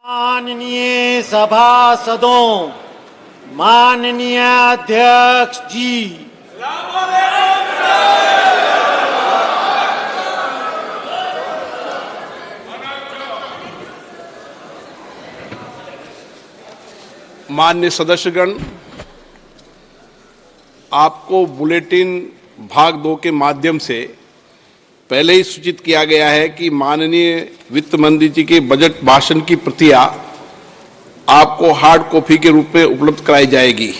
माननीय सभासदों, माननीय अध्यक्ष जी, माननीय सदस्यगण, आपको बुलेटिन भाग 2 के माध्यम से पहले ही सूचित किया गया है कि माननीय वित्त मंत्री जी के बजट भाषण की प्रतियां आपको हार्ड कॉपी के रूप में उपलब्ध कराई जाएगी।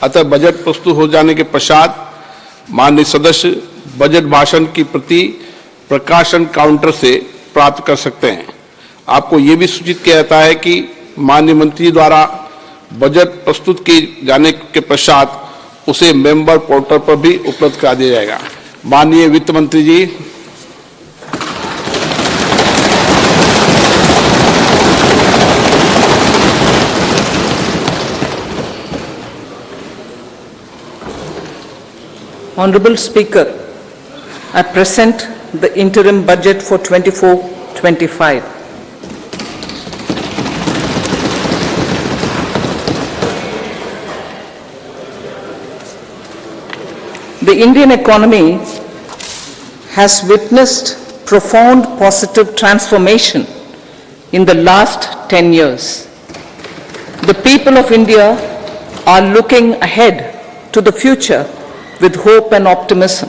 अतः बजट प्रस्तुत हो जाने के पश्चात माननीय सदस्य बजट भाषण की प्रति प्रकाशन काउंटर से प्राप्त कर सकते हैं। आपको ये भी सूचित किया जाता है कि माननीय मंत्री द्वारा बजट प्रस्तुत किए जाने के पश्चात उसे मेंबर पोर्टल पर भी उपलब्ध करा दिया जाएगा। माननीय वित्त मंत्री जी, Honorable Speaker, I present the interim budget for 24-25. The Indian economy has witnessed profound positive transformation in the last 10 years. The people of India are looking ahead to the future with hope and optimism.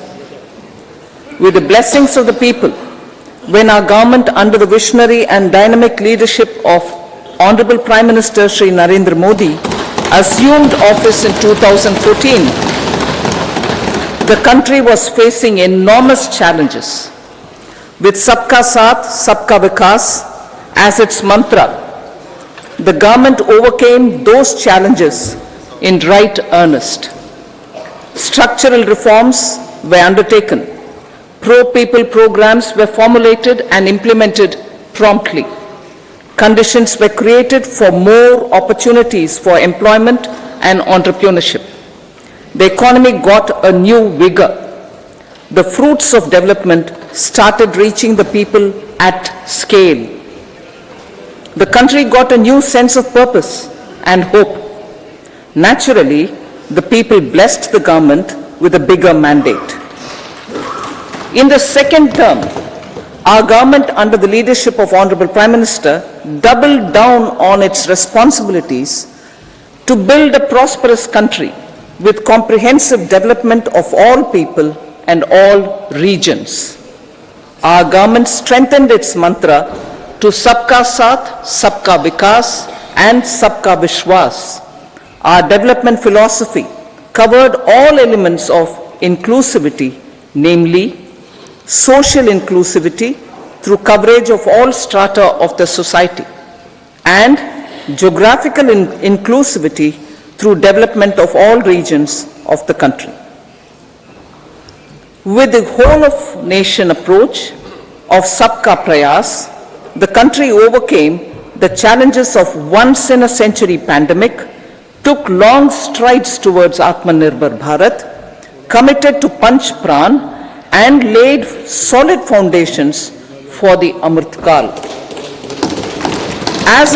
With the blessings of the people, when our government under the visionary and dynamic leadership of Honorable Prime Minister Shri Narendra Modi assumed office in 2014, the country was facing enormous challenges. With Sabka Saath, Sabka Vikas as its mantra, the government overcame those challenges in right earnest. Structural reforms were undertaken. Pro-people programs were formulated and implemented promptly. Conditions were created for more opportunities for employment and entrepreneurship. The economy got a new vigor. The fruits of development started reaching the people at scale. The country got a new sense of purpose and hope. Naturally, the people blessed the government with a bigger mandate. In the second term, our government under the leadership of Honorable Prime Minister doubled down on its responsibilities to build a prosperous country with comprehensive development of all people and all regions. Our government strengthened its mantra to Sabka Saath, Sabka Vikas and Sabka Vishwas. Our development philosophy covered all elements of inclusivity, namely social inclusivity through coverage of all strata of the society and geographical inclusivity through development of all regions of the country. With the whole of nation approach of Sabka Prayas, the country overcame the challenges of once in a century pandemic, took long strides towards Atmanirbhar Bharat, committed to Panch Pran and laid solid foundations for the Amrit Kal. As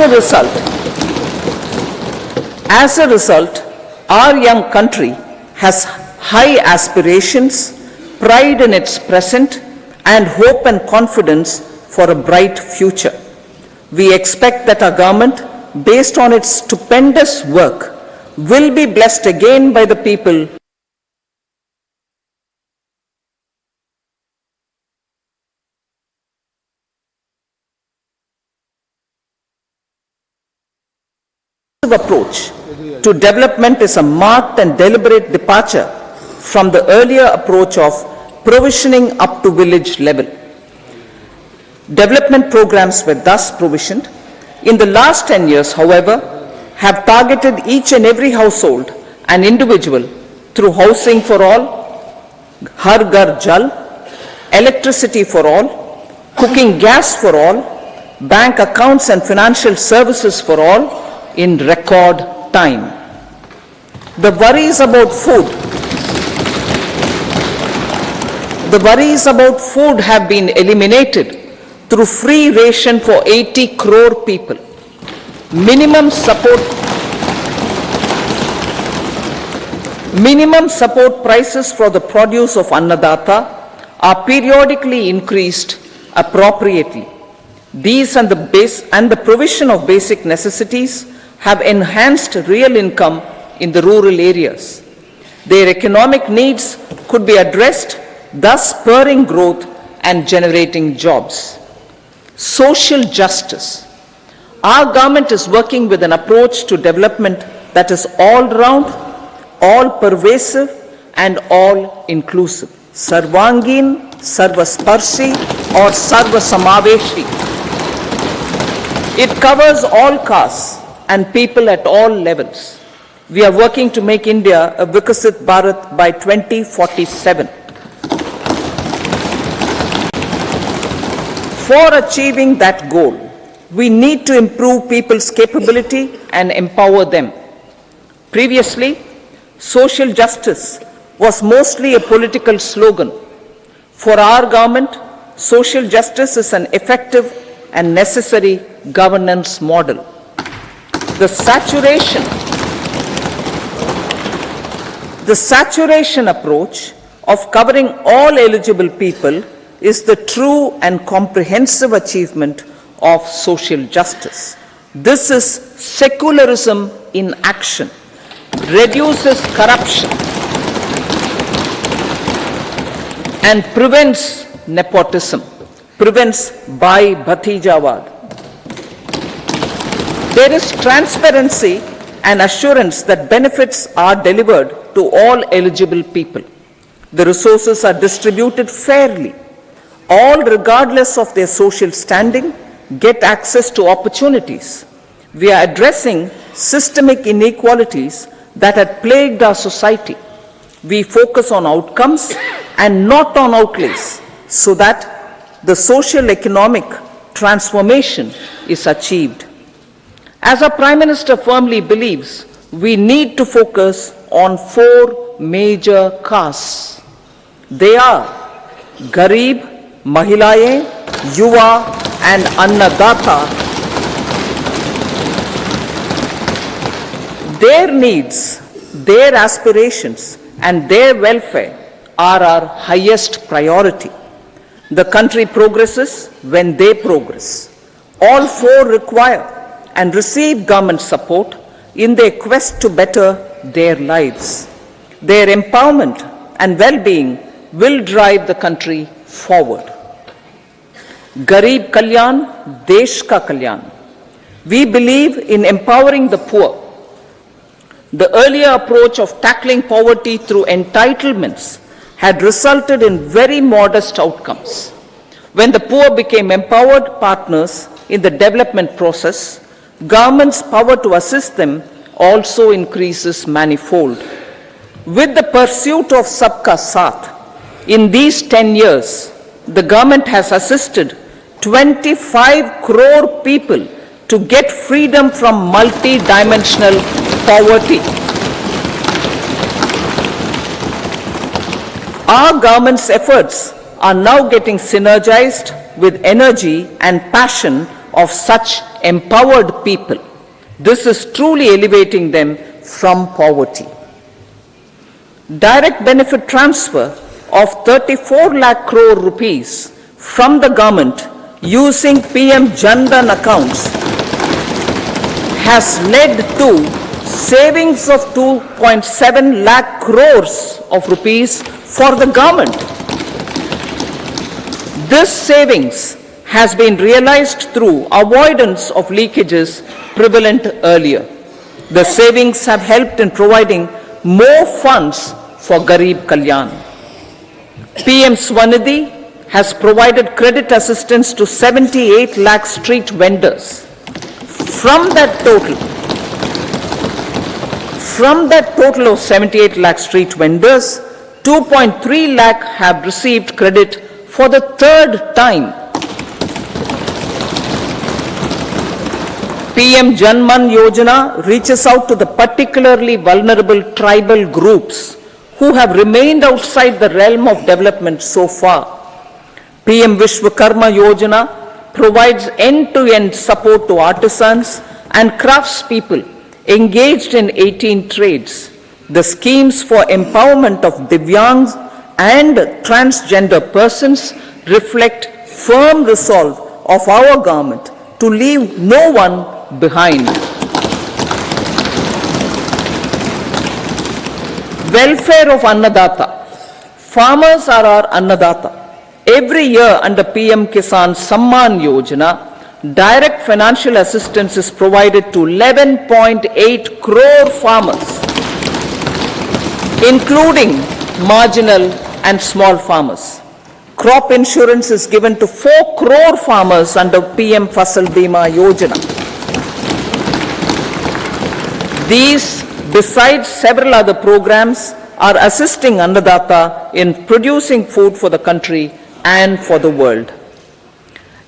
a result, our young country has high aspirations, pride in its present, and hope and confidence for a bright future. We expect that our government, based on its stupendous work, will be blessed again by the people approach to development is a marked and deliberate departure from the earlier approach of provisioning up to village level. Development programs were thus provisioned. In the last 10 years, however, have targeted each and every household and individual through housing for all, Har Ghar Jal, electricity for all, cooking gas for all, bank accounts and financial services for all in record time. The worries about food have been eliminated through free ration for 80 crore people. Minimum support prices for the produce of Annadata are periodically increased appropriately. These and the provision of basic necessities have enhanced real income in the rural areas. Their economic needs could be addressed, thus spurring growth and generating jobs. Social justice. Our government is working with an approach to development that is all-round, all-pervasive and all-inclusive. Sarvangin, Sarvasparshi or Sarvasamaveshi. It covers all castes and people at all levels. We are working to make India a Vikasit Bharat by 2047. For achieving that goal, we need to improve people's capability and empower them. Previously, social justice was mostly a political slogan. For our government, social justice is an effective and necessary governance model. The saturation approach of covering all eligible people is the true and comprehensive achievement of social justice. This is secularism in action, reduces corruption and prevents nepotism, prevents Bhai Bhatijawad. There is transparency and assurance that benefits are delivered to all eligible people. The resources are distributed fairly. All, regardless of their social standing, get access to opportunities. We are addressing systemic inequalities that had plagued our society. We focus on outcomes and not on outlays so that the social economic transformation is achieved. As our Prime Minister firmly believes, we need to focus on 4 major castes. They are Garib, Mahilaye, Yuva and Annadata. Their needs, their aspirations and their welfare are our highest priority. The country progresses when they progress. All 4 require and receive government support in their quest to better their lives. Their empowerment and well-being will drive the country forward. Garib Kalyan, Desh Ka Kalyan. We believe in empowering the poor. The earlier approach of tackling poverty through entitlements had resulted in very modest outcomes. When the poor became empowered partners in the development process, government's power to assist them also increases manifold. With the pursuit of Sabka Saath, in these 10 years, the government has assisted 25 crore people to get freedom from multi-dimensional poverty. Our government's efforts are now getting synergized with energy and passion of such empowered people. This is truly elevating them from poverty. Direct benefit transfer of 34 lakh crore rupees from the government using PM Jan Dhan accounts has led to savings of 2.7 lakh crores of rupees for the government. This savings has been realized through avoidance of leakages prevalent earlier. The savings have helped in providing more funds for Garib Kalyan. PM Swanidhi has provided credit assistance to 78 lakh street vendors. From that total of 78 lakh street vendors, 2.3 lakh have received credit for the 3rd time. PM Janman Yojana reaches out to the particularly vulnerable tribal groups who have remained outside the realm of development so far. PM Vishwakarma Yojana provides end-to-end support to artisans and craftspeople engaged in 18 trades. The schemes for empowerment of Divyangs and transgender persons reflect firm resolve of our government to leave no one behind. Welfare of Annadata. Farmers are our Annadata. Every year under PM Kisan Samman Yojana, direct financial assistance is provided to 11.8 crore farmers, including marginal and small farmers. Crop insurance is given to 4 crore farmers under PM Fasal Bima Yojana. These, besides several other programs, are assisting Annadata in producing food for the country and for the world.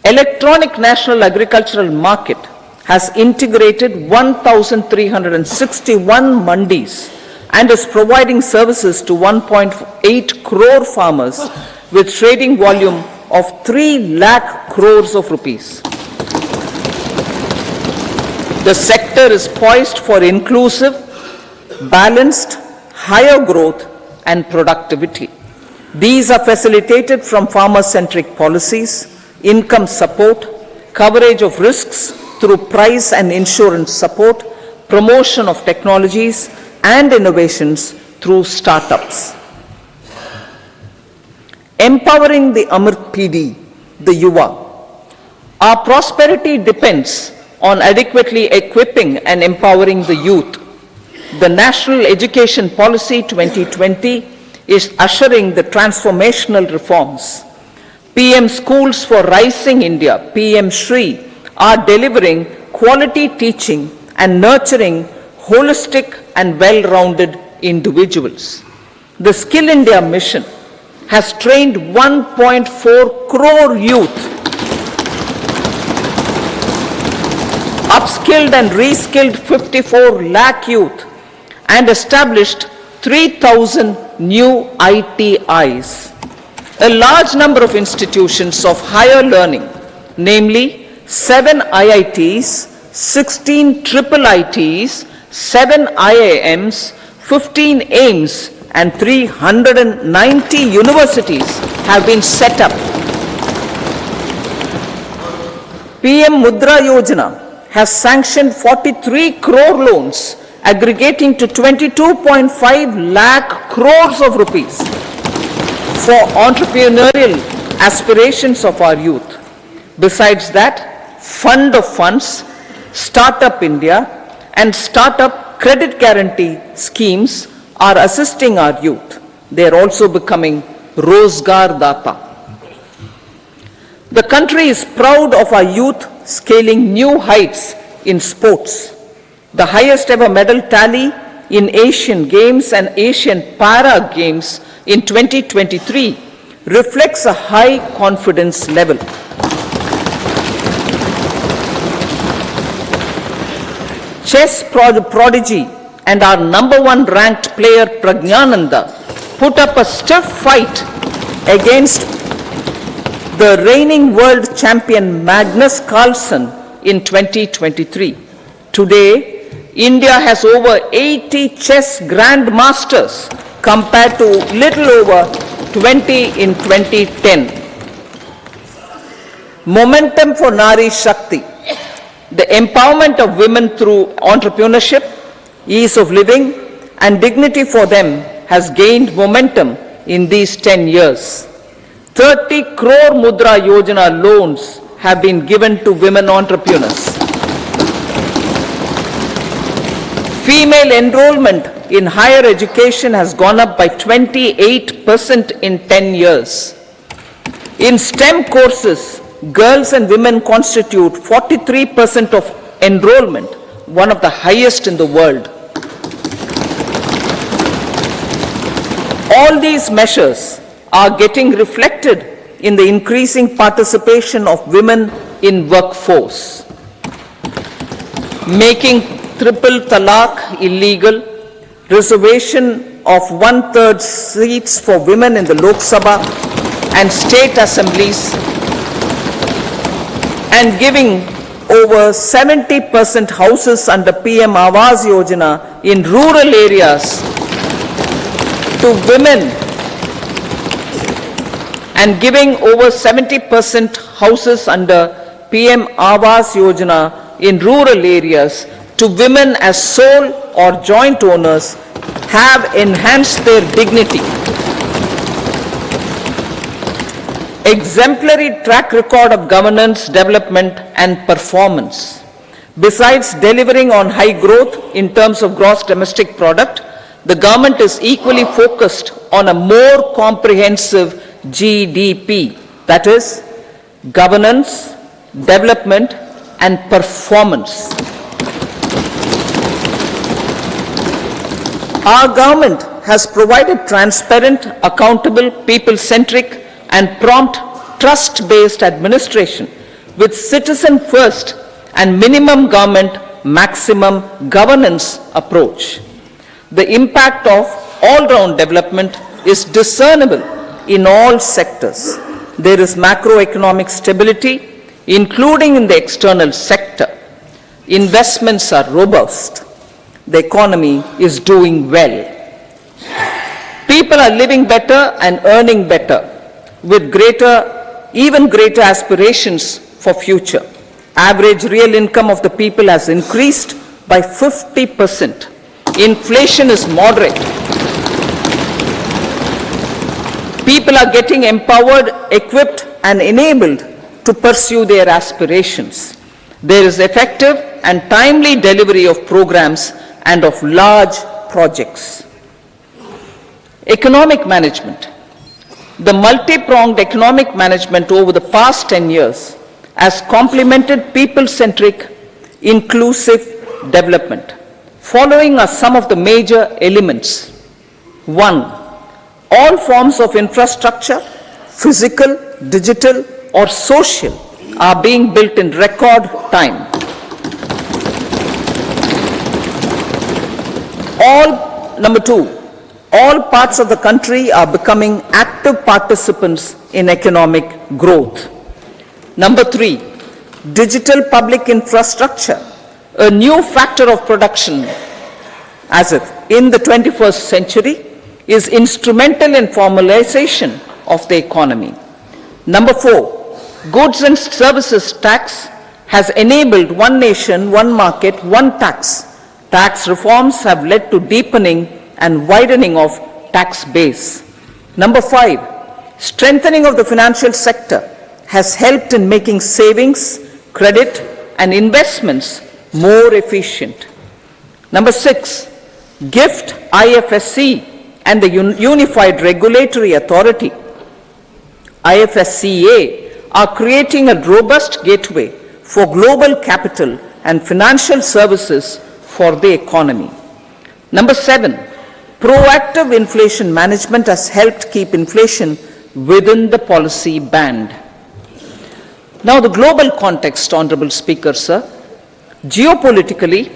Electronic National Agricultural Market has integrated 1,361 mandis and is providing services to 1.8 crore farmers with trading volume of 3 lakh crores of rupees. The sector is poised for inclusive, balanced, higher growth and productivity. These are facilitated from farmer-centric policies, income support, coverage of risks through price and insurance support, promotion of technologies and innovations through startups. Empowering the Amrit PD, the Yuva. Our prosperity depends on adequately equipping and empowering the youth. The National Education Policy 2020 is ushering the transformational reforms. PM Schools for Rising India, PM Shri, are delivering quality teaching and nurturing holistic and well-rounded individuals. The Skill India mission has trained 1.4 crore youth, upskilled and reskilled 54 lakh youth, and established 3,000 new ITIs. A large number of institutions of higher learning, namely 7 IITs, 16 triple ITs, 7 IIMs, 15 AIMS, and 390 universities have been set up. PM Mudra Yojana has sanctioned 43 crore loans aggregating to 22.5 lakh crores of rupees for entrepreneurial aspirations of our youth. Besides that, Fund of Funds, Startup India, and Startup Credit Guarantee schemes are assisting our youth. They are also becoming Rozgar Data. The country is proud of our youth scaling new heights in sports. The highest ever medal tally in Asian Games and Asian Para Games in 2023 reflects a high confidence level. Chess prodigy and our #1 ranked player Pragnananda put up a stiff fight against the reigning world champion Magnus Carlsen in 2023. Today, India has over 80 chess grandmasters compared to little over 20 in 2010. Momentum for Nari Shakti. The empowerment of women through entrepreneurship, ease of living, and dignity for them has gained momentum in these 10 years. 30 crore Mudra Yojana loans have been given to women entrepreneurs. Female enrollment in higher education has gone up by 28% in 10 years. In STEM courses, girls and women constitute 43% of enrollment, one of the highest in the world. All these measures are getting reflected in the increasing participation of women in workforce. Making triple talaq illegal, reservation of 1/3 seats for women in the Lok Sabha and state assemblies, and giving over 70% houses under PM Awas Yojana in rural areas to women and giving over 70% houses under PM Awas Yojana in rural areas to women as sole or joint owners have enhanced their dignity. Exemplary track record of governance, development and performance. Besides delivering on high growth in terms of gross domestic product, the government is equally focused on a more comprehensive GDP, that is, governance, development and performance. Our government has provided transparent, accountable, people-centric and prompt, trust-based administration with citizen first and minimum government, maximum governance approach. The impact of all-round development is discernible in all sectors. There is macroeconomic stability, including in the external sector. Investments are robust. The economy is doing well. People are living better and earning better, with even greater aspirations for future. Average real income of the people has increased by 50%. Inflation is moderate. People are getting empowered, equipped and enabled to pursue their aspirations. There is effective and timely delivery of programs and of large projects. Economic management. The multi-pronged economic management over the past 10 years has complemented people-centric, inclusive development. Following are some of the major elements. 1. All forms of infrastructure, physical, digital or social, are being built in record time. Number 2. All parts of the country are becoming active participants in economic growth. Number 3, digital public infrastructure, a new factor of production as if in the 21st century, is instrumental in formalization of the economy. Number 4, goods and services tax has enabled one nation, one market, one tax. Tax reforms have led to deepening and widening of tax base. Number 5, strengthening of the financial sector has helped in making savings, credit and investments more efficient. Number 6, GIFT, IFSC and the Unified Regulatory Authority, IFSCA, are creating a robust gateway for global capital and financial services for the economy. Number 7, proactive inflation management has helped keep inflation within the policy band. Now the global context, Honorable Speaker, sir. Geopolitically,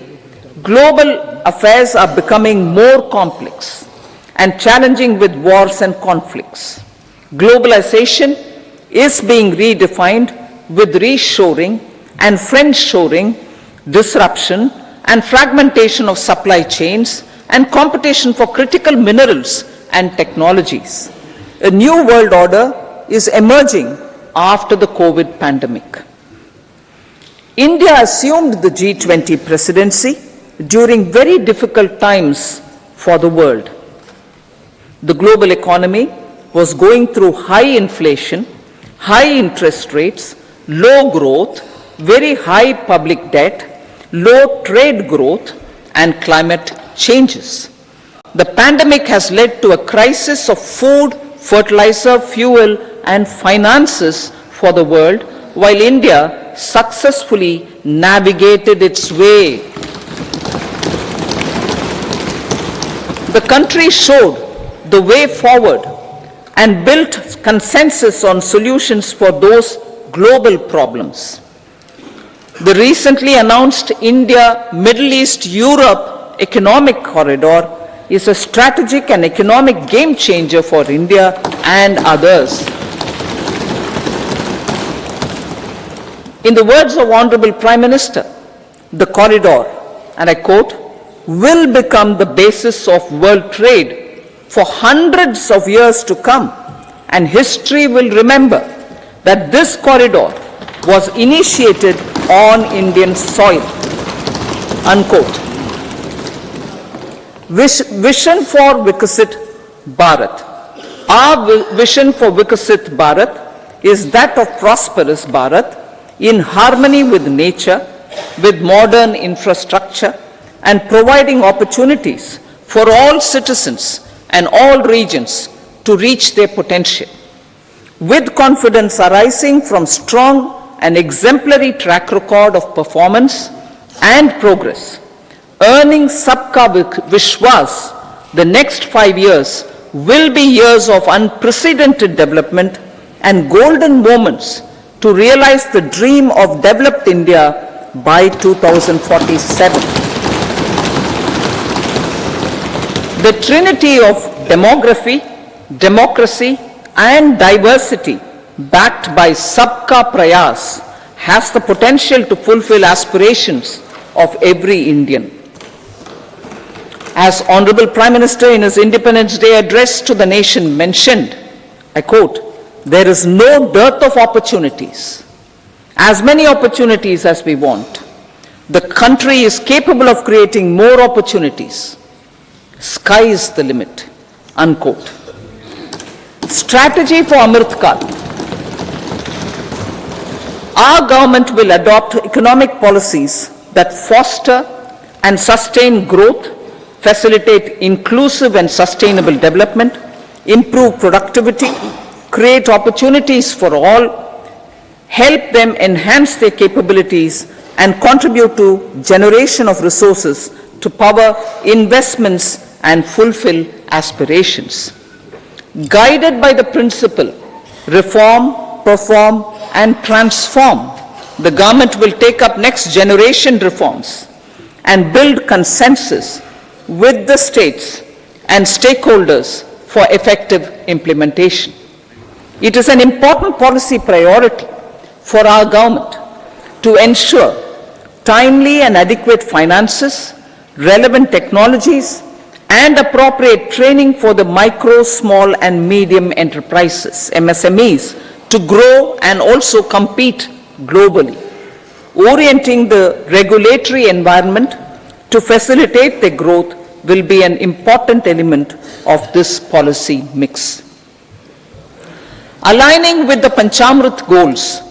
global affairs are becoming more complex and challenging with wars and conflicts. Globalization is being redefined with reshoring and friendshoring, disruption and fragmentation of supply chains and competition for critical minerals and technologies. A new world order is emerging after the COVID pandemic. India assumed the G20 presidency during very difficult times for the world. The global economy was going through high inflation, high interest rates, low growth, very high public debt, low trade growth, and climate changes. The pandemic has led to a crisis of food, fertilizer, fuel, and finances for the world, while India successfully navigated its way. The country showed the way forward and built consensus on solutions for those global problems. The recently announced India-Middle East-Europe economic corridor is a strategic and economic game changer for India and others. In the words of Honorable Prime Minister, the corridor, and I quote, will become the basis of world trade for hundreds of years to come, and history will remember that this corridor was initiated on Indian soil, unquote. Vision for Vikasit Bharat. Our vision for Vikasit Bharat is that of prosperous Bharat in harmony with nature, with modern infrastructure, and providing opportunities for all citizens and all regions to reach their potential. With confidence arising from strong and exemplary track record of performance and progress, earning Sabka Vishwas, the next 5 years will be years of unprecedented development and golden moments to realize the dream of developed India by 2047. The trinity of demography, democracy, and diversity backed by Sabka Prayas has the potential to fulfill aspirations of every Indian. As Honorable Prime Minister in his Independence Day address to the nation mentioned, I quote, there is no dearth of opportunities, as many opportunities as we want. The country is capable of creating more opportunities. Sky is the limit, unquote. Strategy for Amrit Kal. Our government will adopt economic policies that foster and sustain growth, facilitate inclusive and sustainable development, improve productivity, create opportunities for all, help them enhance their capabilities, and contribute to generation of resources to power investments and fulfill aspirations. Guided by the principle, reform, perform, and transform, the government will take up next generation reforms and build consensus with the states and stakeholders for effective implementation. It is an important policy priority for our government to ensure timely and adequate finances, relevant technologies, and appropriate training for the micro, small, and medium enterprises, MSMEs, to grow and also compete globally. Orienting the regulatory environment to facilitate their growth will be an important element of this policy mix. Aligning with the Panchamrit goals,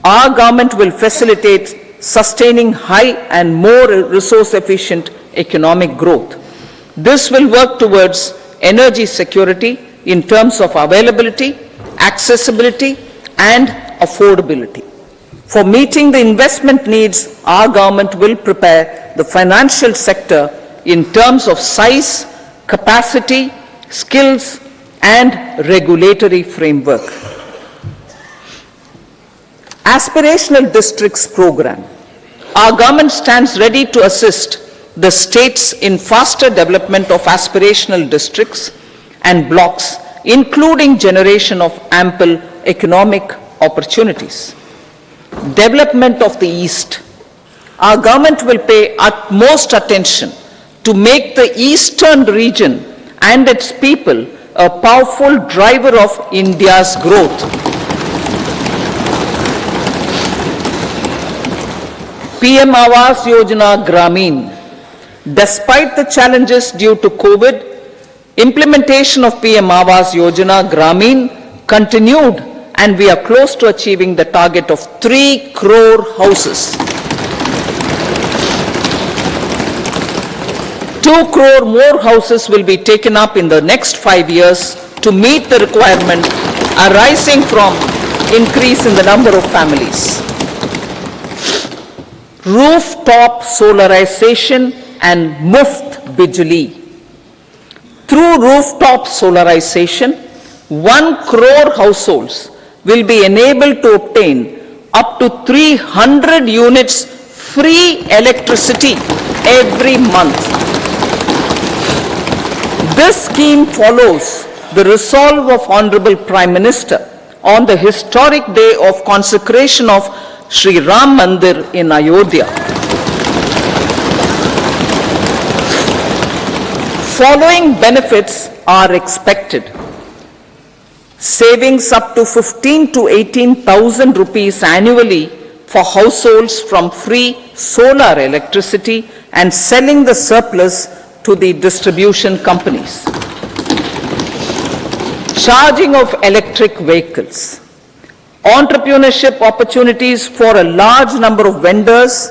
our government will facilitate sustaining high and more resource-efficient economic growth. This will work towards energy security in terms of availability, accessibility, and affordability. For meeting the investment needs, our government will prepare the financial sector in terms of size, capacity, skills, and regulatory framework. Aspirational Districts Program. Our government stands ready to assist the states in faster development of aspirational districts and blocks, including generation of ample economic opportunities. Development of the East. Our government will pay utmost attention to make the eastern region and its people a powerful driver of India's growth. PM Awas Yojana Gramin. Despite the challenges due to COVID, implementation of PM Awas Yojana Gramin continued, and we are close to achieving the target of 3 crore houses. 2 crore more houses will be taken up in the next 5 years to meet the requirement arising from increase in the number of families. Rooftop solarization and Muft Bijli. Through rooftop solarization, 1 crore households will be enabled to obtain up to 300 units free electricity every month. This scheme follows the resolve of Honorable Prime Minister on the historic day of consecration of Sri Ram Mandir in Ayodhya. Following benefits are expected. Savings up to 15 to 18,000 rupees annually for households from free solar electricity and selling the surplus to the distribution companies. Charging of electric vehicles. Entrepreneurship opportunities for a large number of vendors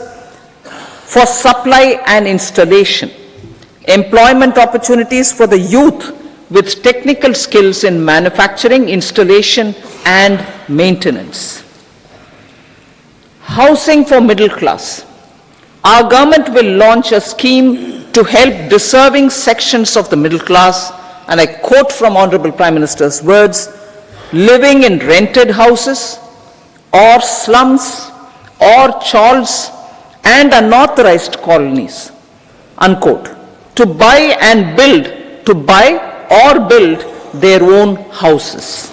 for supply and installation. Employment opportunities for the youth with technical skills in manufacturing, installation, and maintenance. Housing for middle class. Our government will launch a scheme to help deserving sections of the middle class, and I quote from Honorable Prime Minister's words, living in rented houses or slums or chawls and unauthorized colonies, unquote, to buy or build their own houses.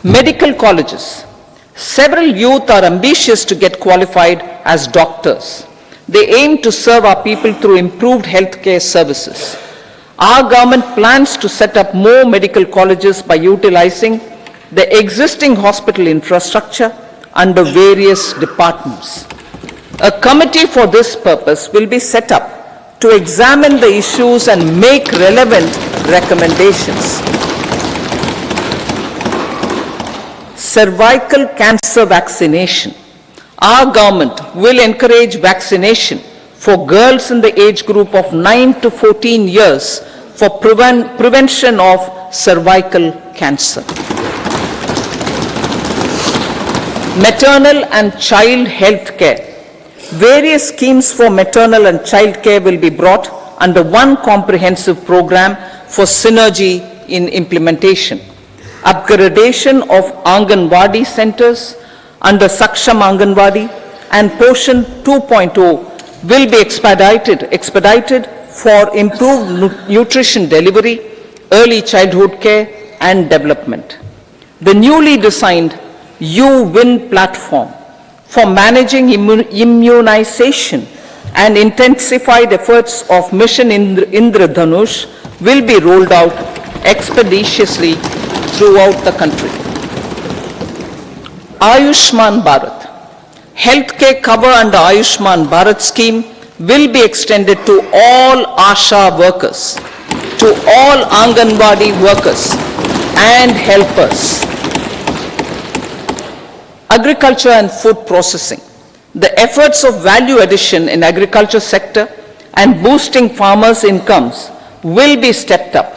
Medical colleges. Several youth are ambitious to get qualified as doctors. They aim to serve our people through improved healthcare services. Our government plans to set up more medical colleges by utilizing the existing hospital infrastructure under various departments. A committee for this purpose will be set up to examine the issues and make relevant recommendations. Cervical cancer vaccination. Our government will encourage vaccination for girls in the age group of 9 to 14 years for prevention of cervical cancer. Maternal and child health care. Various schemes for maternal and child care will be brought under one comprehensive program for synergy in implementation. Upgradation of Anganwadi centers under Saksham Anganwadi and Poshan 2.0 will be expedited for improved nutrition delivery, early childhood care and development. The newly designed U-Win platform for managing immunization and intensified efforts of Mission Indradhanush will be rolled out expeditiously throughout the country. Ayushman Bharat. Healthcare cover under Ayushman Bharat scheme will be extended to all ASHA workers, to all Anganwadi workers and helpers. Agriculture and food processing. The efforts of value addition in agriculture sector and boosting farmers' incomes will be stepped up.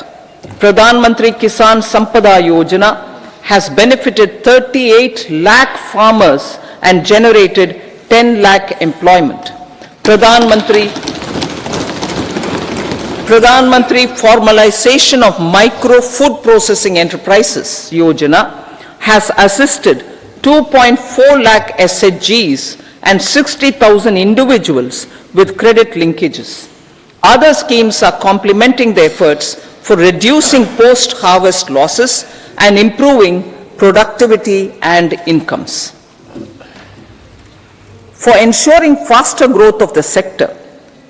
Pradhan Mantri Kisan Sampada Yojana has benefited 38 lakh farmers and generated 10 lakh employment. Pradhan Mantri formalization of micro food processing enterprises Yojana has assisted 2.4 lakh SHGs and 60,000 individuals with credit linkages. Other schemes are complementing the efforts for reducing post-harvest losses and improving productivity and incomes. For ensuring faster growth of the sector,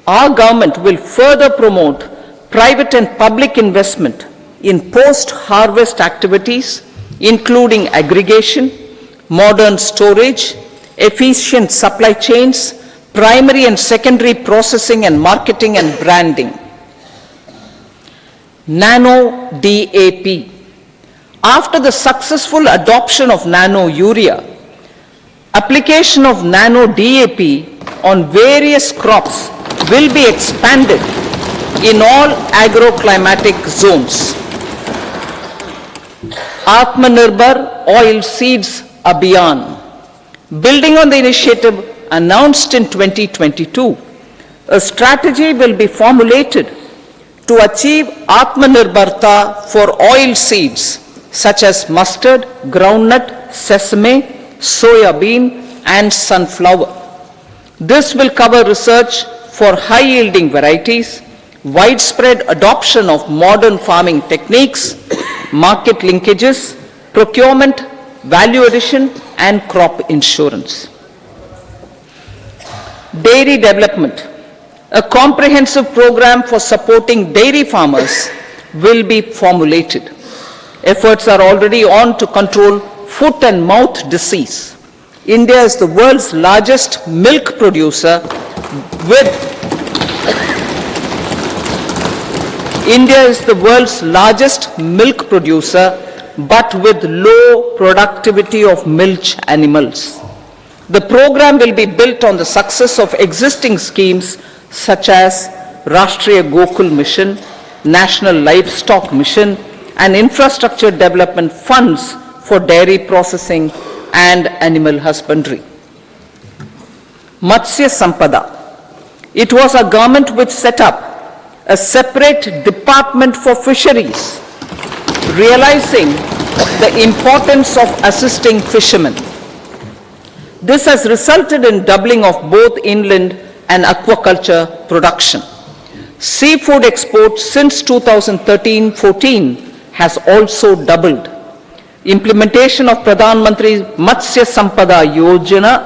our government will further promote private and public investment in post-harvest activities, including aggregation, modern storage, efficient supply chains, primary and secondary processing and marketing and branding. Nano DAP. After the successful adoption of nano urea, application of nano DAP on various crops will be expanded in all agroclimatic zones. Atmanirbhar Oilseeds Abhiyan. Building on the initiative announced in 2022, a strategy will be formulated to achieve Atmanirbharta for oil seeds such as mustard, groundnut, sesame, soya bean and sunflower. This will cover research for high-yielding varieties, widespread adoption of modern farming techniques, market linkages, procurement, value addition, and crop insurance. Dairy development. A comprehensive program for supporting dairy farmers will be formulated. Efforts are already on to control foot and mouth disease. India is the world's largest milk producer but with low productivity of milch animals. The program will be built on the success of existing schemes such as Rashtriya Gokul Mission, National Livestock Mission, and infrastructure development funds for dairy processing and animal husbandry. Matsya Sampada. It was our government which set up a separate department for fisheries, realizing the importance of assisting fishermen. This has resulted in doubling of both inland and aquaculture production. Seafood exports since 2013-14 has also doubled. Implementation of Pradhan Mantri Matsya Sampada Yojana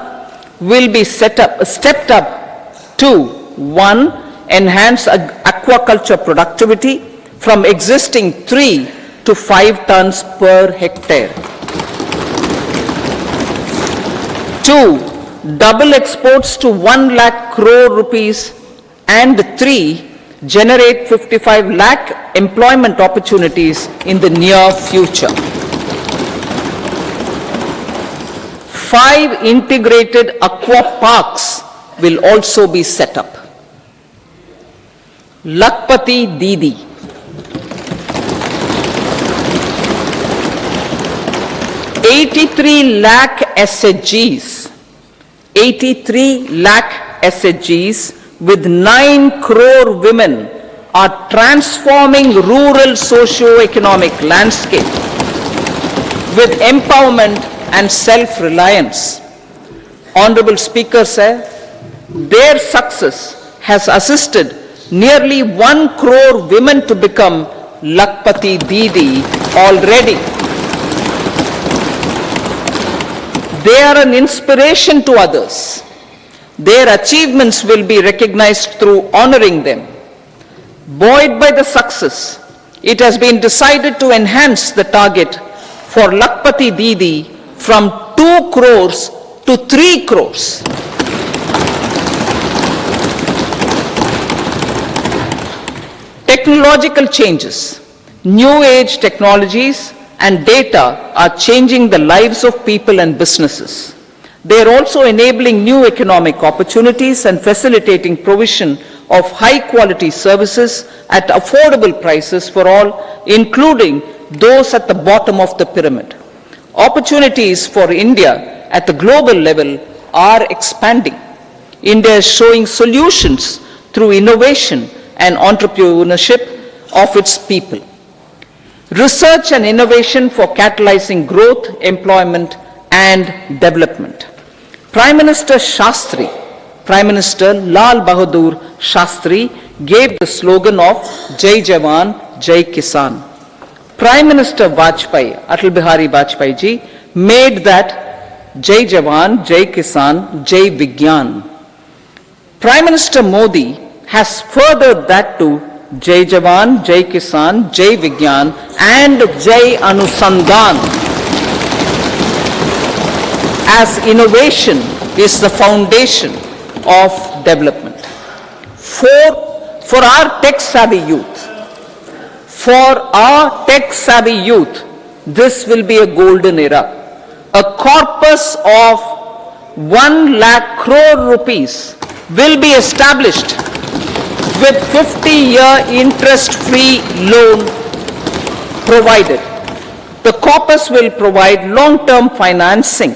will be stepped up to 1. Enhance aquaculture productivity from existing 3 to 5 tons per hectare. 2. Double exports to 1 lakh crore rupees, and 3. Generate 55 lakh employment opportunities in the near future. 5 integrated aqua parks will also be set up. Lakpati Didi. 83 lakh SHGs. 83 lakh SHGs with 9 crore women are transforming rural socio-economic landscape with empowerment and self-reliance. Honorable Speaker sir, their success has assisted nearly 1 crore women to become Lakpati Didi already. They are an inspiration to others. Their achievements will be recognized through honoring them. Buoyed by the success, it has been decided to enhance the target for Lakpati Didi from 2 crores to 3 crores. Technological changes, new age technologies and data are changing the lives of people and businesses. They are also enabling new economic opportunities and facilitating provision of high quality services at affordable prices for all, including those at the bottom of the pyramid. Opportunities for India at the global level are expanding. India is showing solutions through innovation and entrepreneurship of its people. Research and innovation for catalyzing growth, employment, and development. Prime Minister Shastri, Prime Minister Lal Bahadur Shastri gave the slogan of Jai Jawan, Jai Kisan. Prime Minister Vajpayee, Atal Bihari Vajpayee ji, made that Jai Jawan, Jai Kisan, Jai Vigyan. Prime Minister Modi has furthered that to Jai Jawan, Jai Kisan, Jai Vigyan and Jai Anusandhan, as innovation is the foundation of development. For our tech-savvy youth, this will be a golden era. A corpus of 1 lakh crore rupees will be established with 50-year interest-free loan provided. The corpus will provide long-term financing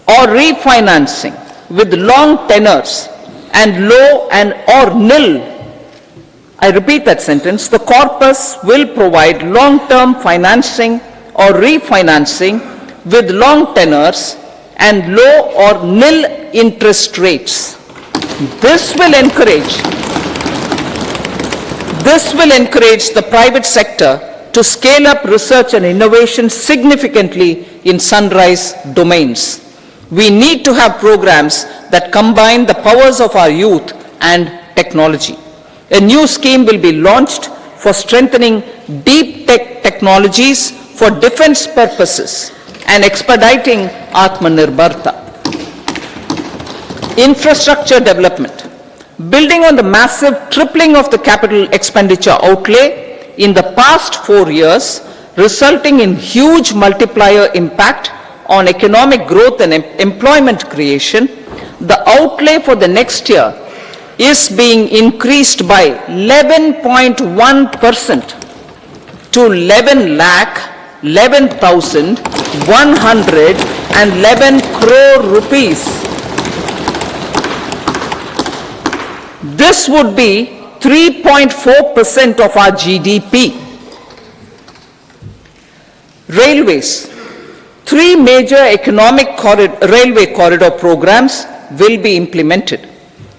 or refinancing with long tenors and low and or nil. I repeat that sentence. The corpus will provide long-term financing or refinancing with long tenors and low or nil interest rates. This will encourage the private sector to scale up research and innovation significantly in sunrise domains. We need to have programs that combine the powers of our youth and technology. A new scheme will be launched for strengthening deep tech technologies for defense purposes and expediting Atmanirbharta. Infrastructure development. Building on the massive tripling of the capital expenditure outlay in the past 4 years, resulting in huge multiplier impact on economic growth and employment creation, the outlay for the next year is being increased by 11.1% to 11,111 crore rupees. This would be 3.4% of our GDP. Railways. 3 major railway corridor programs will be implemented.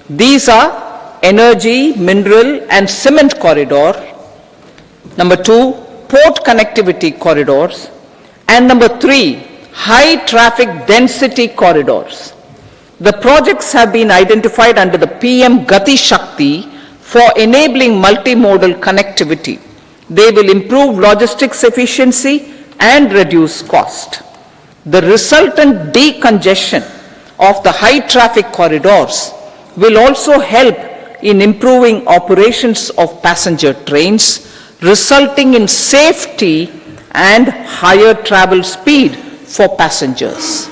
These are energy, mineral and cement corridor. Number 2, port connectivity corridors. And number 3, high traffic density corridors. The projects have been identified under the PM Gati Shakti for enabling multimodal connectivity. They will improve logistics efficiency and reduce cost. The resultant decongestion of the high traffic corridors will also help in improving operations of passenger trains, resulting in safety and higher travel speed for passengers.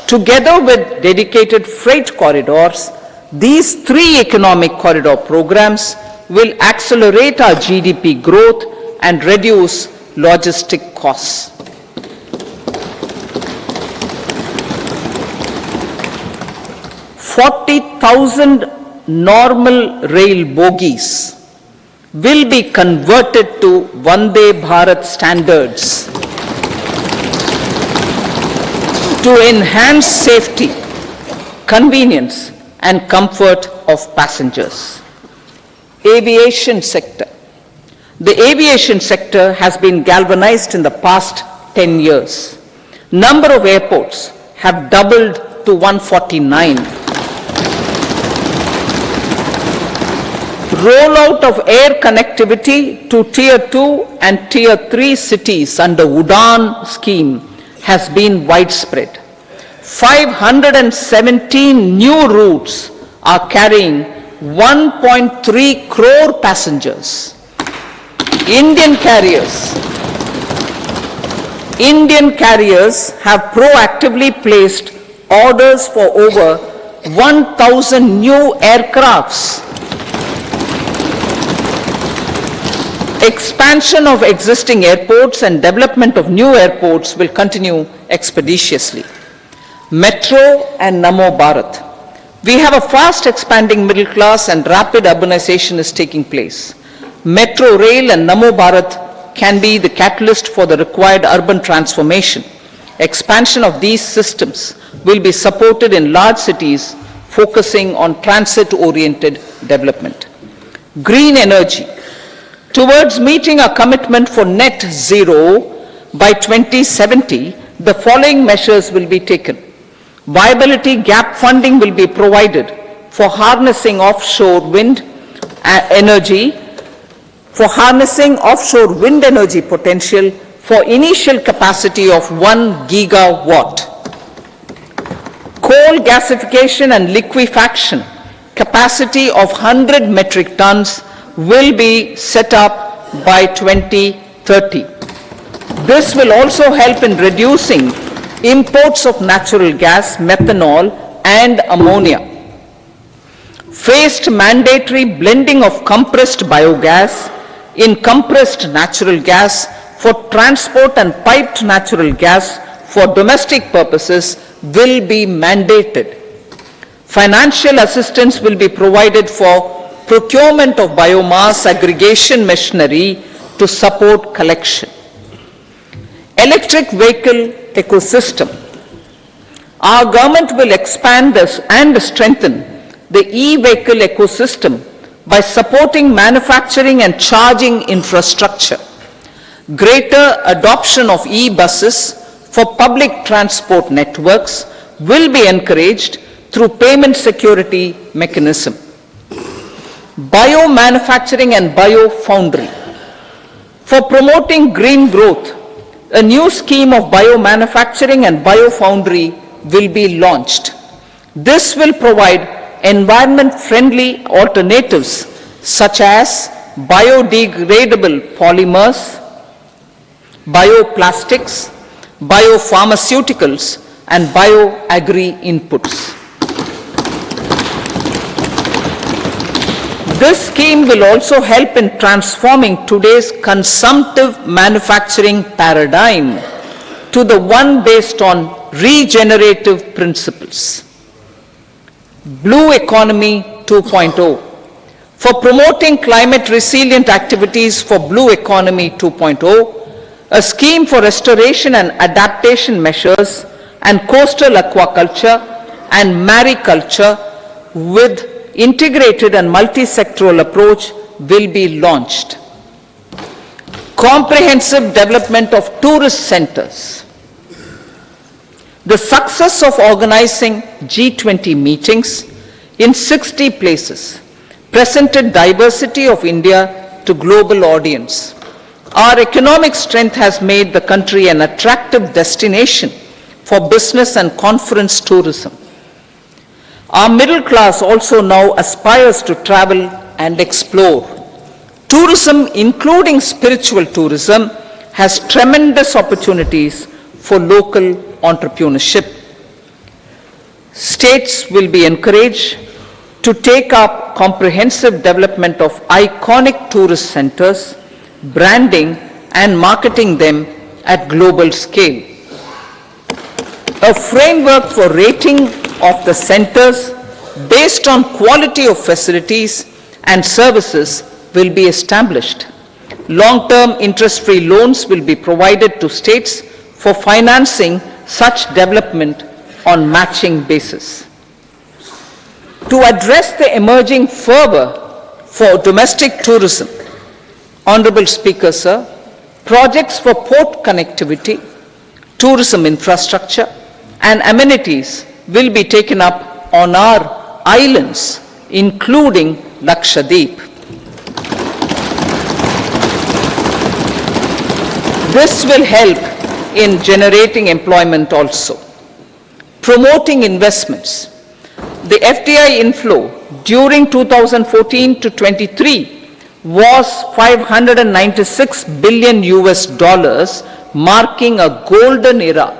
Together with dedicated freight corridors, these 3 economic corridor programs will accelerate our GDP growth and reduce logistic costs. 40,000 normal rail bogies will be converted to Vande Bharat standards to enhance safety, convenience and comfort of passengers. Aviation sector. The aviation sector has been galvanized in the past 10 years. Number of airports have doubled to 149. Rollout of air connectivity to Tier 2 and Tier 3 cities under UDAN scheme has been widespread. 517 new routes are carrying 1.3 crore passengers. Indian carriers have proactively placed orders for over 1,000 new aircrafts. Expansion of existing airports and development of new airports will continue expeditiously. Metro and Namo Bharat. We have a fast expanding middle class and rapid urbanization is taking place. Metro rail and Namo Bharat can be the catalyst for the required urban transformation. Expansion of these systems will be supported in large cities focusing on transit-oriented development. Green energy. Towards meeting our commitment for net zero by 2070, the following measures will be taken. Viability gap funding will be provided for harnessing offshore wind energy, potential for initial capacity of 1 gigawatt. Coal gasification and liquefaction capacity of 100 metric tons will be set up by 2030. This will also help in reducing imports of natural gas, methanol and ammonia. Phased mandatory blending of compressed biogas in compressed natural gas for transport and piped natural gas for domestic purposes will be mandated. Financial assistance will be provided for procurement of biomass aggregation machinery to support collection. Electric vehicle ecosystem. Our government will expand this and strengthen the e-vehicle ecosystem by supporting manufacturing and charging infrastructure. Greater adoption of e-buses for public transport networks will be encouraged through payment security mechanism. Biomanufacturing and biofoundry. For promoting green growth, a new scheme of biomanufacturing and biofoundry will be launched. This will provide environment-friendly alternatives such as biodegradable polymers, bioplastics, biopharmaceuticals, and bioagri inputs. This scheme will also help in transforming today's consumptive manufacturing paradigm to the one based on regenerative principles. Blue Economy 2.0. For promoting climate resilient activities for Blue Economy 2.0, a scheme for restoration and adaptation measures and coastal aquaculture and mariculture with integrated and multi-sectoral approach will be launched. Comprehensive development of tourist centers. The success of organizing G20 meetings in 60 places presented diversity of India to global audience. Our economic strength has made the country an attractive destination for business and conference tourism. Our middle class also now aspires to travel and explore. Tourism, including spiritual tourism, has tremendous opportunities for local entrepreneurship. States will be encouraged to take up comprehensive development of iconic tourist centers, branding and marketing them at global scale. A framework for rating of the centers based on quality of facilities and services will be established. Long-term interest-free loans will be provided to states for financing such development on matching basis. To address the emerging fervor for domestic tourism, Honorable Speaker, sir, projects for port connectivity, tourism infrastructure, and amenities will be taken up on our islands, including Lakshadweep. This will help in generating employment also. Promoting investments. The FDI inflow during 2014 to 23 was 596 billion US dollars, marking a golden era.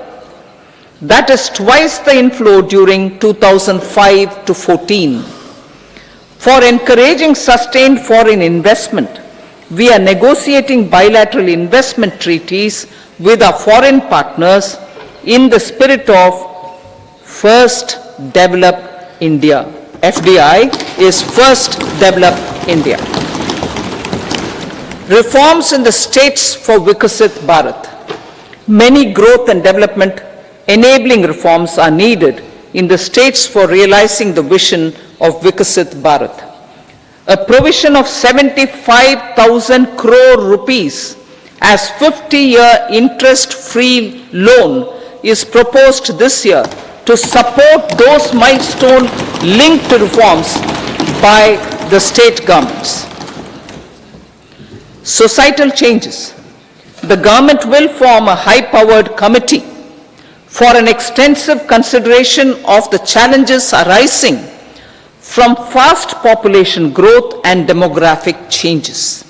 That is twice the inflow during 2005 to 14. For encouraging sustained foreign investment, we are negotiating bilateral investment treaties with our foreign partners in the spirit of First Develop India. FDI is First Develop India. Reforms in the states for Vikasit Bharat. Many growth and development enabling reforms are needed in the states for realizing the vision of Vikasit Bharat. A provision of 75,000 crore rupees as 50-year interest-free loan is proposed this year to support those milestone-linked reforms by the state governments. Societal changes. The government will form a high-powered committee for an extensive consideration of the challenges arising from fast population growth and demographic changes.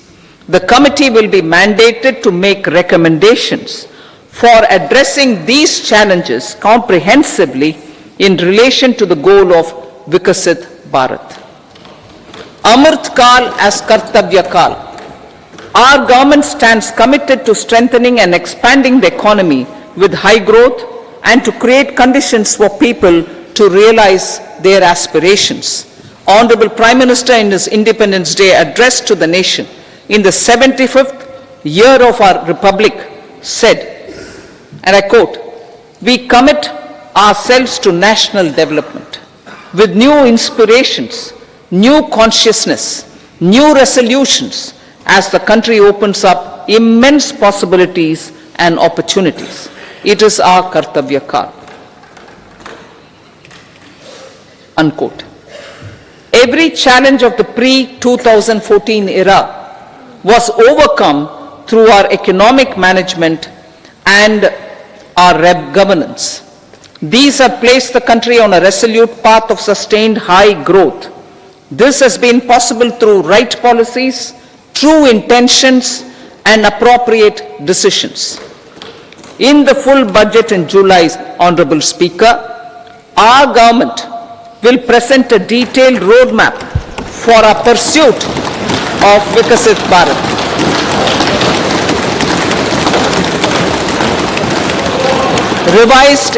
The committee will be mandated to make recommendations for addressing these challenges comprehensively in relation to the goal of Vikasit Bharat. Amrit Kal as Kartavya Kal. Our government stands committed to strengthening and expanding the economy with high growth and to create conditions for people to realize their aspirations. Honorable Prime Minister in his Independence Day address to the nation in the 75th year of our Republic said, and I quote, "We commit ourselves to national development with new inspirations, new consciousness, new resolutions as the country opens up immense possibilities and opportunities. It is our Kartavya Kal. Unquote. Every challenge of the pre-2014 era was overcome through our economic management and our governance. These have placed the country on a resolute path of sustained high growth. This has been possible through right policies, true intentions, and appropriate decisions. In the full budget in July, Honorable Speaker, our government will present a detailed roadmap for our pursuit of Vikasit Bharat. Revised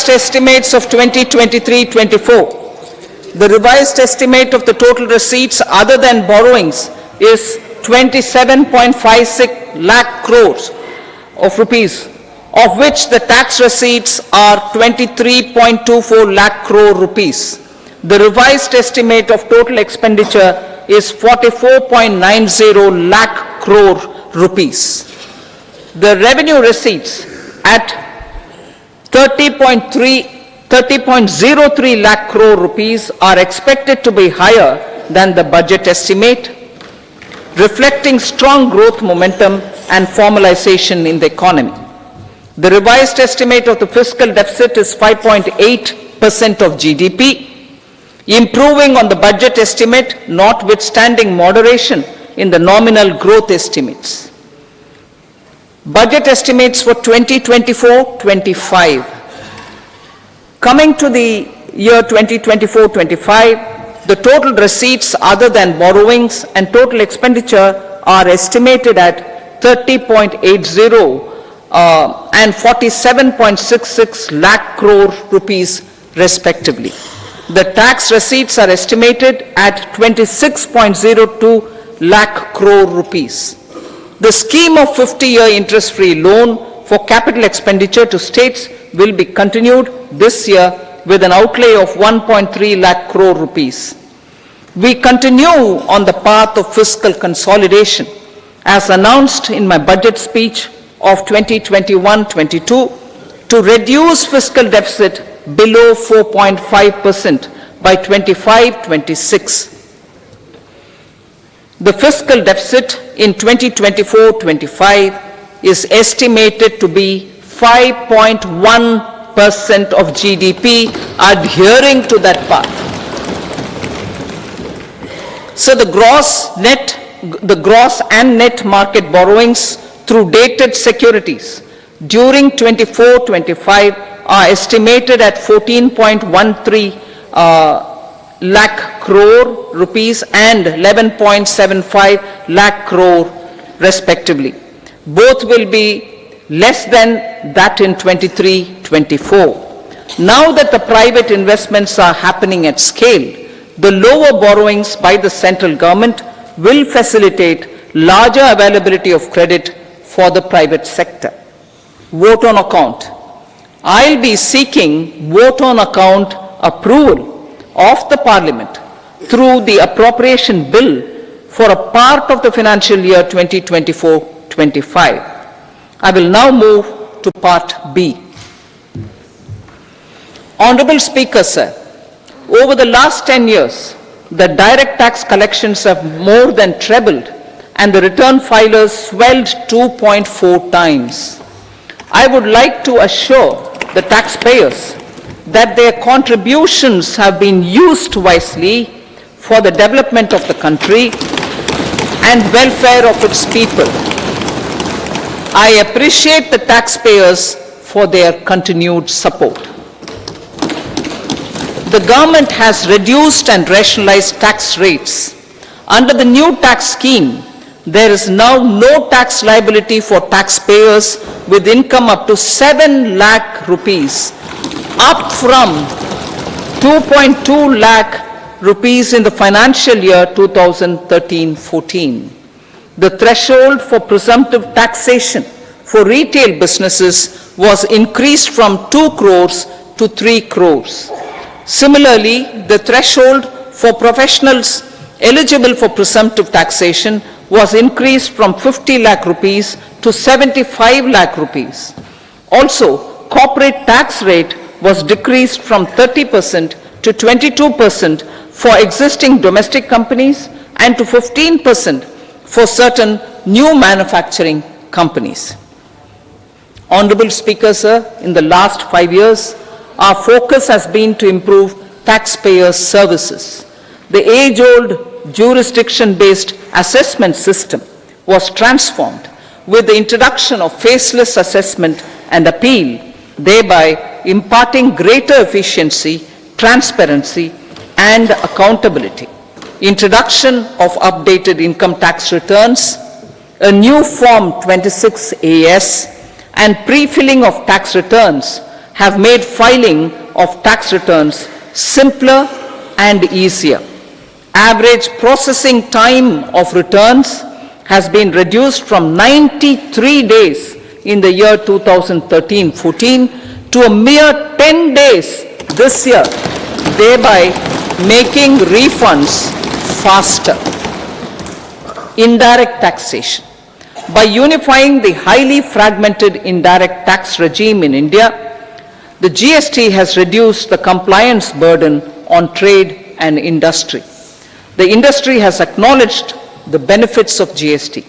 estimates of 2023-24. The revised estimate of the total receipts other than borrowings is 27.56 lakh crores of rupees, of which the tax receipts are 23.24 lakh crore rupees. The revised estimate of total expenditure is 44.90 lakh crore rupees. The revenue receipts at 30.03 lakh crore rupees are expected to be higher than the budget estimate, reflecting strong growth momentum and formalization in the economy. The revised estimate of the fiscal deficit is 5.8% of GDP, improving on the budget estimate, notwithstanding moderation in the nominal growth estimates. Budget estimates for 2024-25. Coming to the year 2024-25, the total receipts other than borrowings and total expenditure are estimated at 30.80 and 47.66 lakh crore rupees respectively. The tax receipts are estimated at 26.02 lakh crore rupees. The scheme of 50-year interest-free loan for capital expenditure to states will be continued this year with an outlay of 1.3 lakh crore rupees. We continue on the path of fiscal consolidation as announced in my budget speech of 2021-22 to reduce fiscal deficit below 4.5% by 25-26. The fiscal deficit in 2024-25 is estimated to be 5.1% of GDP, adhering to that path. So the gross and net market borrowings through dated securities during 24-25 are estimated at 14.13 lakh crore rupees and 11.75 lakh crore respectively. Both will be less than that in 23-24. Now that the private investments are happening at scale, the lower borrowings by the central government will facilitate larger availability of credit for the private sector. Vote on account. I'll be seeking vote on account approval of the Parliament through the appropriation bill for a part of the financial year 2024-25. I will now move to Part B. Honorable Speaker, sir, over the last 10 years, the direct tax collections have more than trebled and the return filers swelled 2.4 times. I would like to assure the taxpayers that their contributions have been used wisely for the development of the country and welfare of its people. I appreciate the taxpayers for their continued support. The government has reduced and rationalized tax rates. Under the new tax scheme, there is now no tax liability for taxpayers with income up to 7 lakh rupees, up from 2.2 lakh rupees in the financial year 2013-14. The threshold for presumptive taxation for retail businesses was increased from 2 crores to 3 crores. Similarly, the threshold for professionals eligible for presumptive taxation was increased from 50 lakh rupees to 75 lakh rupees. Also, corporate tax rate was decreased from 30% to 22% for existing domestic companies and to 15% for certain new manufacturing companies. Honorable Speaker, sir, in the last 5 years, our focus has been to improve taxpayer services. The age-old jurisdiction-based assessment system was transformed with the introduction of faceless assessment and appeal, thereby imparting greater efficiency, transparency, and accountability. Introduction of updated income tax returns, a new Form 26AS, and pre-filling of tax returns have made filing of tax returns simpler and easier. Average processing time of returns has been reduced from 93 days in the year 2013-14 to a mere 10 days this year, thereby making refunds faster. Indirect taxation. By unifying the highly fragmented indirect tax regime in India, the GST has reduced the compliance burden on trade and industry. The industry has acknowledged the benefits of GST.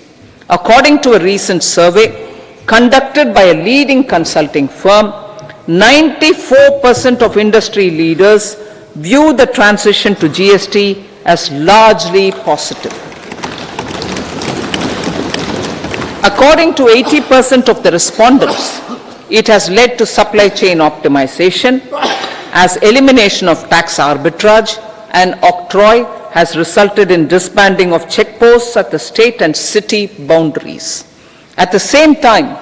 According to a recent survey conducted by a leading consulting firm, 94% of industry leaders view the transition to GST as largely positive. According to 80% of the respondents, it has led to supply chain optimization, as elimination of tax arbitrage and octroi has resulted in disbanding of checkposts at the state and city boundaries. At the same time,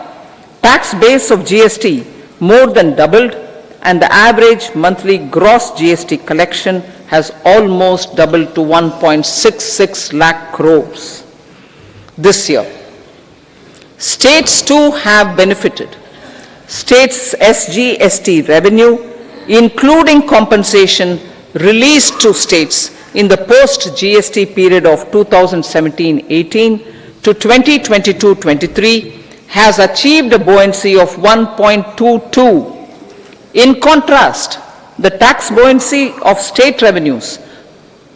tax base of GST more than doubled, and the average monthly gross GST collection has almost doubled to 1.66 lakh crores this year. States too have benefited. States' SGST revenue, including compensation released to states in the post-GST period of 2017-18 to 2022-23, has achieved a buoyancy of 1.22. In contrast, the tax buoyancy of state revenues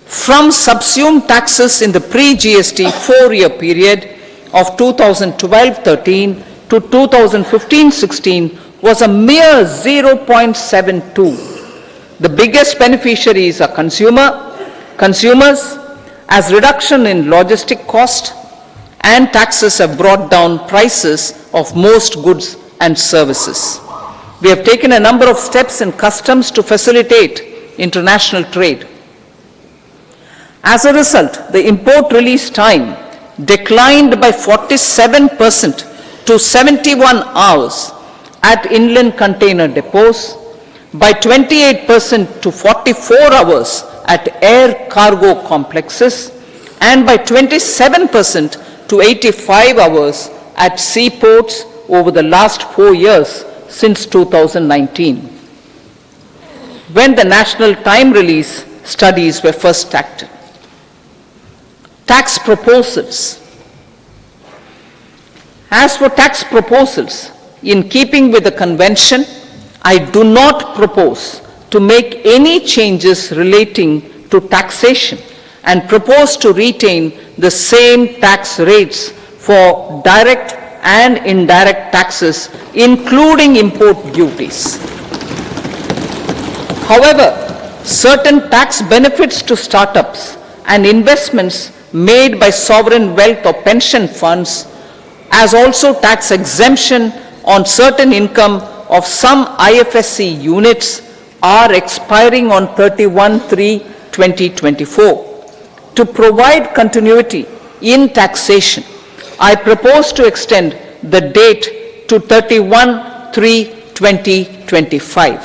from subsumed taxes in the pre-GST 4-year period of 2012-13 to 2015-16 was a mere 0.72. The biggest beneficiaries are consumers, as reduction in logistic cost and taxes have brought down prices of most goods and services. We have taken a number of steps in customs to facilitate international trade. As a result, the import release time declined by 47% to 71 hours at inland container depots, by 28% to 44 hours at air cargo complexes, and by 27% to 85 hours at seaports over the last 4 years since 2019, when the national time release studies were first started. Tax proposals. As for tax proposals, in keeping with the convention, I do not propose to make any changes relating to taxation and propose to retain the same tax rates for direct and indirect taxes, including import duties. However, certain tax benefits to startups and investments made by sovereign wealth or pension funds, as also tax exemption on certain income of some IFSC units, are expiring on 31/3/2024. To provide continuity in taxation, I propose to extend the date to 31/3/2025.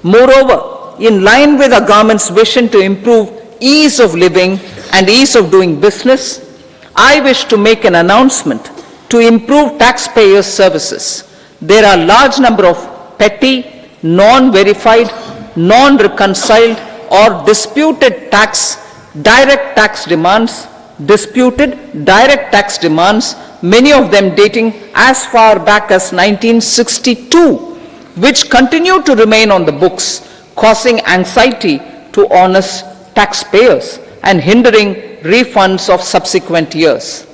Moreover, in line with our government's vision to improve ease of living and ease of doing business, I wish to make an announcement to improve taxpayer services. There are a large number of petty, non-verified, non-reconciled or disputed direct tax demands, many of them dating as far back as 1962, which continue to remain on the books, causing anxiety to honest taxpayers and hindering refunds of subsequent years.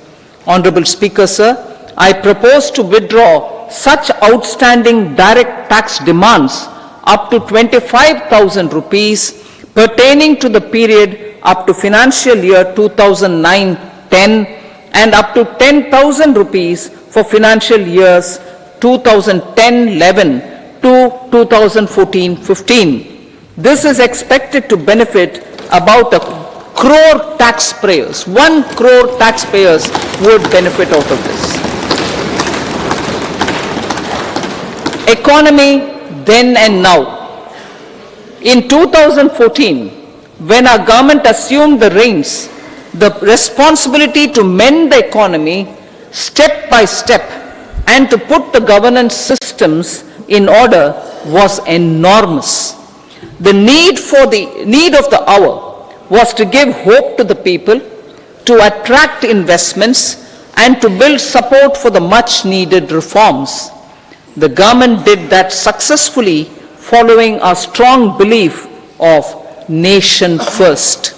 Honorable Speaker, sir, I propose to withdraw such outstanding direct tax demands up to 25,000 rupees pertaining to the period up to financial year 2009-10 and up to 10,000 rupees for financial years 2010-11 to 2014-15. This is expected to benefit about 1 crore taxpayers. 1 crore taxpayers would benefit out of this. Economy then and now. In 2014, when our government assumed the reins, the responsibility to mend the economy step by step and to put the governance systems in order was enormous. The need of the hour was to give hope to the people, to attract investments, and to build support for the much needed reforms. The government did that successfully, following our strong belief of nation first.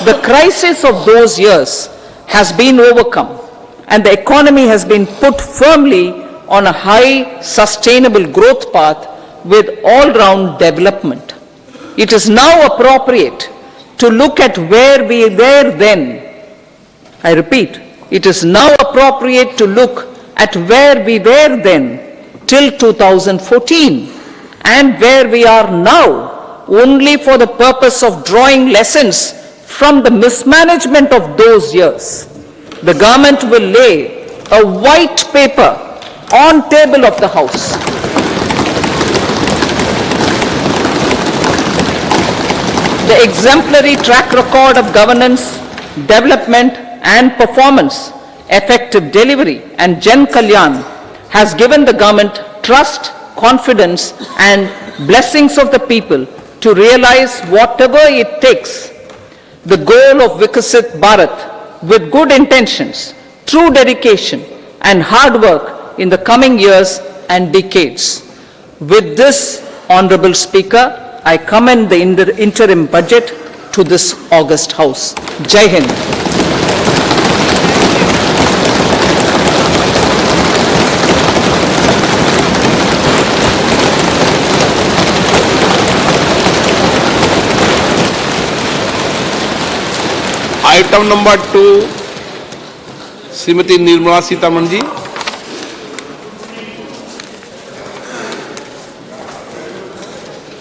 The crisis of those years has been overcome, and the economy has been put firmly on a high sustainable growth path with all-round development. It is now appropriate to look at where we were then. I repeat, it is now appropriate to look at where we were then till 2014 and where we are now, only for the purpose of drawing lessons from the mismanagement of those years. The government will lay a white paper on table of the House. The exemplary track record of governance, development and performance, effective delivery and Jan Kalyan has given the government trust, confidence and blessings of the people to realize whatever it takes. The goal of Vikasit Bharat with good intentions, true dedication and hard work in the coming years and decades. With this, Honorable Speaker, I commend the interim budget to this august House. Jai Hind. Item number 2, Srimati Nirmala Sitharaman ji.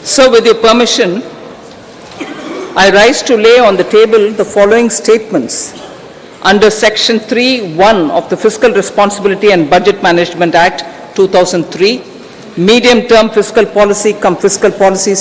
So, with your permission, I rise to lay on the table the following statements under Section 3(1) of the Fiscal Responsibility and Budget Management Act 2003, Medium-Term Fiscal Policy cum Fiscal Policy